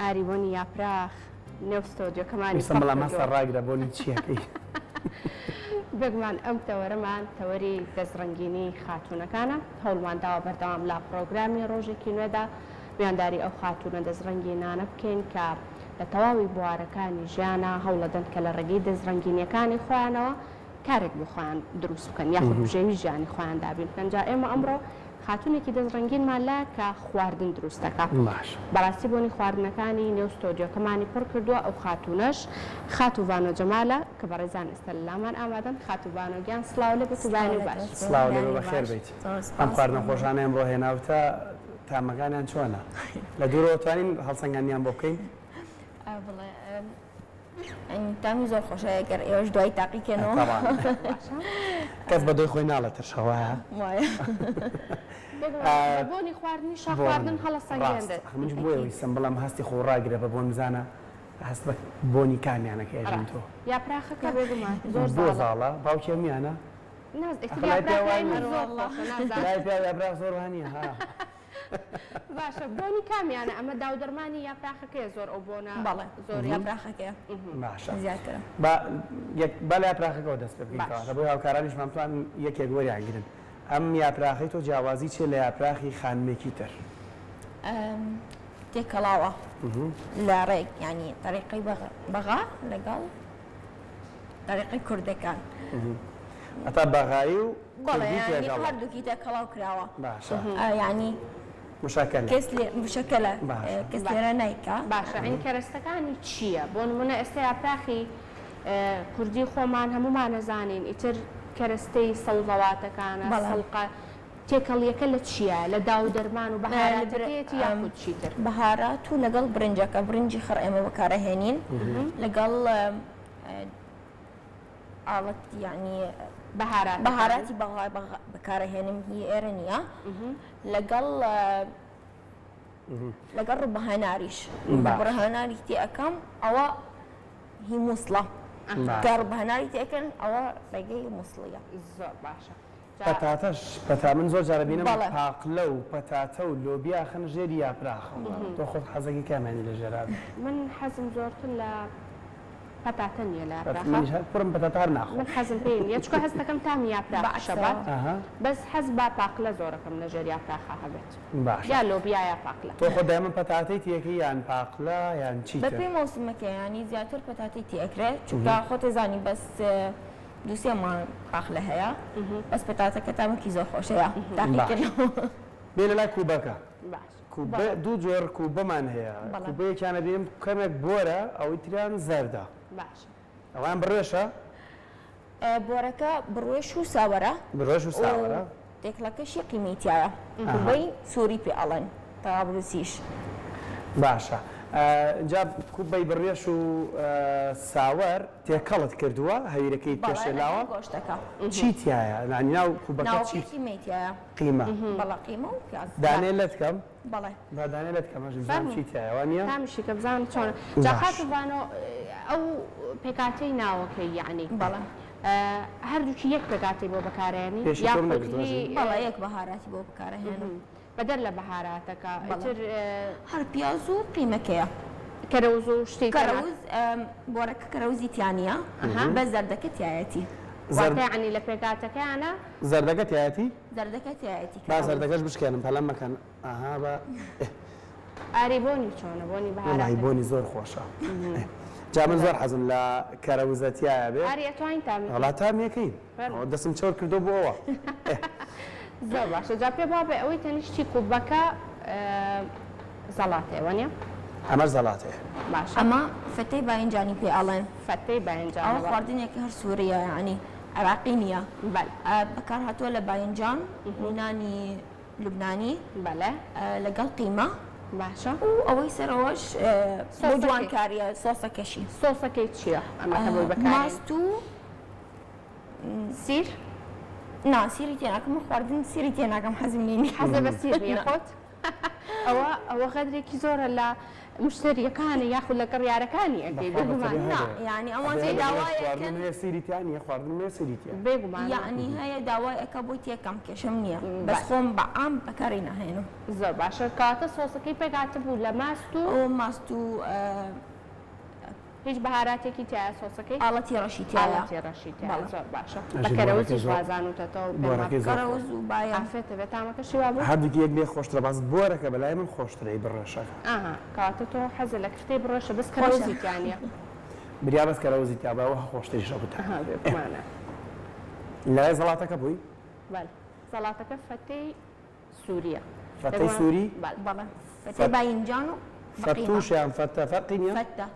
ئاریبۆنی یاپراخ نێوستۆدیۆکەمانی بەڵام مەسە ڕاگرە بۆنی چیەکەی بگمان ئەم تەوەرەمان تەوەری دەستڕەنگینی خاتوونەکانە هەوڵمان داوە بەردەوام لا پرۆگرامی ڕۆژێکی نوێدا وێنداری ئەو خاتوونە دەستڕەنگینانە بکەین کە لە تەواوی بوارەکانی ژیانە هەوڵەدەن کە لە ڕێگەی دەستڕەنگینیەکانی خۆیانەوە کارێک بۆ خۆیان دروست بکەن یاخود بژێوی ژیانی خۆیان دابین پەنجا ئێمە ئەمڕۆ خاتوونێکی دەستڕەنگینمان لە کە خواردن دروست دەکات بەڕاستی بۆنی خواردنەکانی نێو ستۆدیۆکەمانی پڕ کردووە ئەو خاتوونەش خاتوڤانۆ جەمالە کە بەڕێزان ئێستا لەلامان ئامادەن خاتوڤانۆگیان سڵاو لێ بێت و بانی باش سڵاو لێ بەخێر بیت ئەم خواردنە خۆشانە ئەمڕۆ هێناوتە تامەکانیان چۆنە لە دوورەوە توانین هەڵسەنگانیان بۆ بکەین بڵێ تامی زۆر خۆشە ئەگەر ئێوەش دوای تاقیکەنەوە کەس بە دۆی خۆی ناڵێتتر شەوایە بۆنی خواردنی شەخواردن هەڵە سەنگێندێت منش بۆیە ویستم بەڵام هەستی خۆ ڕاگرە بە بۆن بزانە هەست بە بۆنی کامیانەکە ئێژین تۆ یاپراخەکە بێگومان زۆر بۆ زاڵە باوکێ میانە یاپراخ زۆر وانە ها باشە بۆنی کامیانە ئەمە داودەرمانی یاپراخەکەی زۆر ئەو بۆنە بەڵێ زۆر یاپراخەکەیە باشە زیاترە با لە یاپراخەکەەوە دەست پێ بکەیتەوە بۆ هاوکارانیشمان توان یەکێک وەریانگرن ئەم یاپراخی تۆ جیاوازی چێ لە یاپراخی خانمێکی تر تێکەڵاوە لە ڕێک ینی تەریقی بەغا لەگەڵ تەریقی کوردەکان ئەتا بەغایی و هەردووکی تێکەڵاو کراوە باشە ینی مشاکل مشکلە کەس لێرە نیکە باشە این کەرەستەکانی چییە بۆ نمونە ئێستا یاپراخی کوردی خۆمان هەمومان نەزانین ئیتر کەرەستەی سەوزەواتەکانە سەڵقە تێکەڵیەکە لە چییە لە داودەرمان و بەهاراتەکەیەتی یاخود چیتر بەهارات و لەگەڵ برنجەکە برنجی خڕ ئێمە بەکارەهێنین لەگەڵ ئاڵەت ینی بەهاراتی بەکارەهێنم هی ئێرە نییە لەگەڵ ڕووبەهێناریش ڕووبەهێناری تێ ئەەکەم ئەوە هی مووسڵە کە ڕووبەهێناری تێکەن ئەوە ڕێگەی مووسڵیە زۆر باشە پەتاتەش پەتا من زۆر جارە بینم پاقلە و پەتاتە و لۆبیا خەن ژێری یاپراخە تۆ خۆت حەزەکی کامێنی لە ژێرا من حەزم زۆرتر لە پەتاتە نییە لە پڕم پەتاتە هەر ناخۆ من حەزم پێ نییە چکە هەست دەکەم تام یاپراخە بات بەس حەز با پاقلە زۆرەکەم لە ژێر یاپراخە هەبێت یا لۆبیا یا پاقلە تۆ خۆ دایمەن پەتاتەی تێکەی یان پاقلە یان چیتر بەپێی مەوسمەکە ینی زیاتر پەتاتی تێکرێت چونکە خۆت زانی بەس دووسێمان پاقلە هەیە بەس پەتاتەکە تامەکی زۆر خۆشەیە تاقیکردنەوە بێ لە لای کووبەکە دوو جۆر کووبەمان هەیە کووبەیەکیانە بینم کەمێک بۆرە ئەوەی تریان زەردە ئەوان بڕێشە بۆرەکە بڕێش و ساوەرە بڕێش و ساوەرە تێکڵەکەشی قیمەتیایە کووبەی سووری پێ ئەڵێن تابروسیش باشە جا کووبەی بڕێش و ساوەر تێکەڵت کردووە هەویرەکەی پێشێلاوە چی تایە نانی ناو کووبەکە چی قیمەتیایە قیمە بەڵە قیمە و پیاز دانێ لێت کەم بڵێ دانێ لێت کەمەش بزانم چی تایە وانە تامیشی کە بزانم چۆنە جا خاتوڤانۆ ئەو پێکاتەی ناوەکەی یعنی بەڵێ هەردووکی یەک پێکاتی بۆ بەکارێنی بەڵێ یەک بەهاراتی بۆ بەکارهێنم بەدەر لە بەهاراتەکە ئیتر هەر پیاز و قیمەکەیە کەرەوز و شتێک کەرەوز بۆرەکە کەرەوزی تیانە بە زەردەکە تایەتی زەردەکانی لە پێکاتەکەیانە زەردەکە تایەتی زەردەکە تایەتی با زەردەکەش بشکێنم پەلەم مەکەن ئاها بە ئاری بۆنی چۆنە بۆنی بەهارات بۆنی زۆر خۆشە جا من زۆر حەزم لە کەرەوزەتیایە بێ ئاری ئەتوانین تامی وڵا تامیەکەین دەستم چۆر کردو بۆەوە زۆر باشە جا پێ بابێ ئەوەی تەنیشتی کووبەکە زەڵاتەیە وانە ئەمە زەڵاتەیە باش ئەمە فەتەی باینجانی پێ ئەڵێن فەتەی باینجان ئەو خواردنێکی هەر سووریە ینی عراقی نییە بەکار هاتووە لە باینجان نانی لوبنانی بەڵێ لەگەڵ قیمە باشە و ئەوەی سەرەوەش بۆ جوانکاریە سۆسەکەشی سۆسەکەی چییە ماست و سیر نا سیری تێناکەم خواردن سیری تێناکەم حەزم نینی حەزە بە سیر خۆت ئەوە غەدرێکی زۆرە مشتریەکانی یاخود لە کڕیارەکانی ئەگەی بێگومان یعنی ئەوانجێ داوایەکەن هەیە سیریتیانە خواردن هەیە سیریتیان بێگومان یعنی هەیە داوایەکە بۆی تێکەم کێشم نییە بەس خۆم بەعام بەکاری نەهێنم زۆر باشە کاتە سۆسەکەی پێگاتە بوو لە ماست و ئەو ماست و هیچ بەهاراتێکی تایە سۆسەکەی ئاڵەتی ڕەشی تایە ڕەشی بەڵێ. زۆر باشە بەکەرەوەتی خوازانوتەوە کەڕەوز و باە ئافێتە بێت تامەکەشی وا بوو هەردووکی یەک لێ خۆشترە باز بۆرەکە بەلای من خۆشترەی بڕێشەکە ئاها کاتە تۆ حەزە لە کفتەی بڕۆشە بەس کەرەوزیتیانە بریا بەس کەرەوزی تیاابەوە خۆشتری شەوتە بێمانە لای زەڵاتەکە بووی سەڵاتەکە فەتەی سووریە فەتەی سووری بەڵێ فەتەی باینجان و فەتوشیان فەتە فەرقی نییە فەتە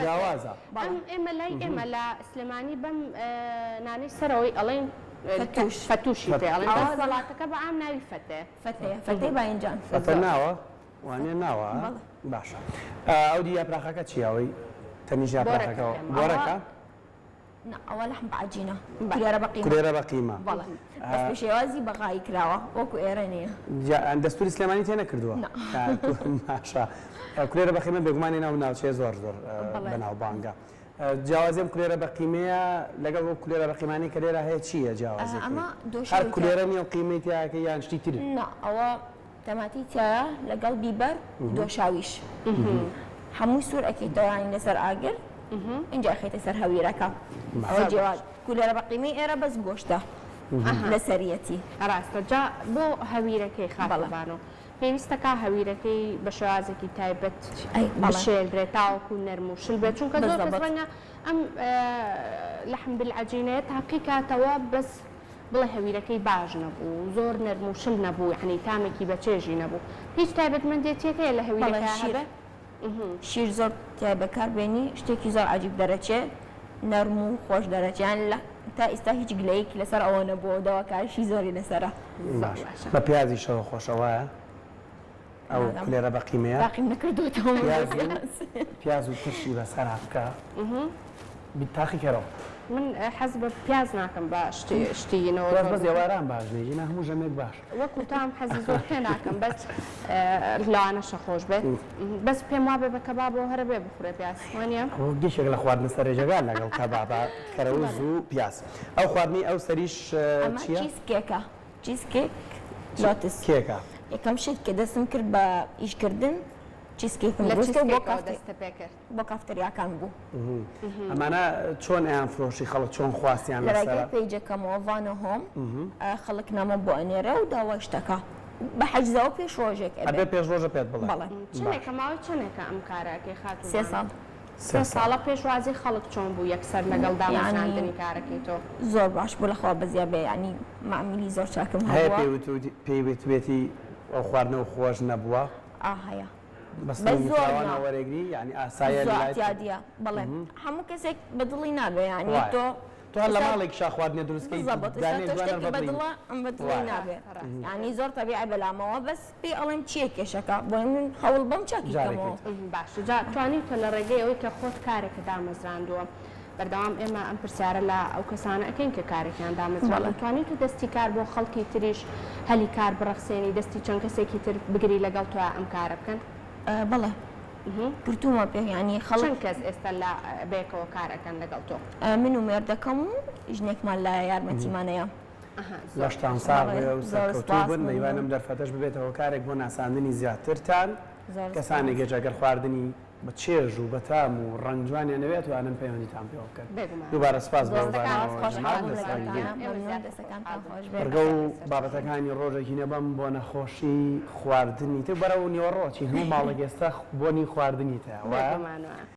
جیاوازە ئێمە لای ئێمە لە سلێمانی بەم نانەی سەرەوەی ئەڵێن فەتوشی پێ ئەڵێن سەڵاتەکە بە ئام ناوی فەتێ فەتەی باینجان فەتە ناوە وانێ ناوە باشە ئەو دی یاپراخەکە چیاوەی تەنیژ یاپراخەکەەوە بۆرەکە ئەوە لەحم بەعجینە کولێرە بەقیمە کولێرە بەقیمە بەڵێ بەس پێشێوازی بەغایی کراوە وەکو ئێرە نییە دەستوری سلێمانی تێ نەکردووە باشە کولێرە بەقیمە بێگومانی ناو ناوچێ زۆر زۆر بەناو بانگە جیاوازیم کولێرە بەقیمەیە لەگەڵ بۆ کولێرە بەقیمانی کە لێرە هەیە چییە جیاوازی ئەمە هەر کولێرە نیە و قیمەی تیاکە یان شتی تر ئەوە تەماتی تایە لەگەڵ بیبەر دۆشاویش هەمووی سوور ئەکەیتەوەیانی لەسەر ئاگر اینجا خێتە سەر هەویرەکە ئەوە جیاواز کولێرە بەقیمەی ئێرە بەس گۆشتە لە سەریەتی ڕاستە جا بۆ هەویرەکەی خاڵەبانەوە پێویستەکە هەویرەکەی بە شێوازێکی تایبەت بشێلرێت تاوەکو نەرم و شل بێت چونکە زۆر ڕەنگە ئەم لەحم بالعەجینەیە تاقی کاتەوە بەس بڵێ هەویرەکەی باش نەبوو زۆر نەرم و شل نەبوو یعنی تامێکی بەچێژی نەبوو هیچ تایبەتمەندێتیەکەیە لە هەویرەکە هەبێ شیر زۆر تای بەکاربێنی شتێکی زۆر عجیب دەرەچێ نەرم و خۆش دەرەچیان لە تا ئێستا هیچ گلەیەکی لەسەر ئەوە نەبووە دەواکارشی زۆری لەسەرە بە پیازی شەوە خۆشەوەە ئەو کولێرە بەقیمەیە باقیم نەکردوتەوە پیاز و ترشی بەسەر هەفکە تاقی کەرەوە من حەز بە پیاز ناکەم بە شتینەوە بەس ێواران باش نێژینە هەموو ژەمێک باش وەکو تام حەزی زۆر پێ ناکەم بەس لەوانەشە خۆش بێت بەس پێم وابێ بە کەباب بۆ هەرە بێ بخورێ پیاز وانە گەشێک لە خواردنە سەرێژەکان لەگەڵ کەبابە کەرەوز و پیاز ئەو خواردنی ئەو سەریش چییە؟ چیزکێکە چیزکێک لۆتس کێکە یەکەم شت کە دەستم کرد بە ئیشکردن چیزکێکم دەستە بۆ کافتەریاکان بوو ئەمانە چۆن ئەیان فرۆشی خەڵک چۆن خواستیان لەڕێگەی پێیجەکەمەوە ڤانە هۆم خەڵک نامە بۆ ئەنێرە و داوای شتەکە بە حەجزەوە پێش ڕۆژێک ئەبێ پێش ڕۆژە پێت بڵێ چنێکە ماوەی چنێکە ئەم کارەکەی خاتون 3 ساڵ 3 ساڵە پێشوازی خەڵک چۆن بوو یەکسەر لەگەڵ دامەزراندنی کارەکەی تۆ زۆر باش بوو لەخوا بەزیابێ ینی معمیلی زۆر چاکم هەیە پێیوێتی ئەو خواردنەوە خۆش نەبووە هەیە بەس وەرەگری ینی ئاسایە زۆرتیادیە بەڵێ هەموو کەسێک بەدڵی نابێ ینی تۆ لە ماڵێک شاخواردنە دروستکەی بەدڵی نابێ ینی زۆر تەبیعە بەلامەوە بەس پێی ئەڵێم چیە کێشەکە بۆ من هەوڵ بەم چاکیکەمەوە باشە جا توانیتە لە ڕێگەی ئەوەی کە خۆت کارێکە دامەزراندووە بەردەوام ئێمە ئەم پرسیارە لە ئەو کەسانە ئەکەین کە کارێکیان دامەزراند توانیت دەستی کار بۆ خەڵکی تریش هەلی کار بڕەخسێنی دەستی چەند کەسێکی تر بگری لەگەڵ تۆ ئەم کارە بکەن بەڵێ گرتومە پێ ینی خەڵک کەس ئێستا لە بێکەوە کارەکەن لەگەڵ تۆ من و مێردەکەم و ژنێکمان لە یارمەتیمانەیە لەشتان ساڵێ و سەرکەوتوو بن مەیوانم دەرفەتەش ببێتەوە کارێک بۆ ناساندنی زیاترتان کەسانێک گەجەگەر خواردنی بە چێژ و بەتام و ڕەنجوانیان نەوێت و ئەنم پەیوەندیتان پێوە بکەن دووبارە سپاس بەرگە و بابەتەکانی ڕۆژێکی نەبەم بۆ نەخۆشی خواردنی تر بەرە و نیوەڕۆکی هەموو ماڵێک ئێستا بۆنی خواردنی تەوە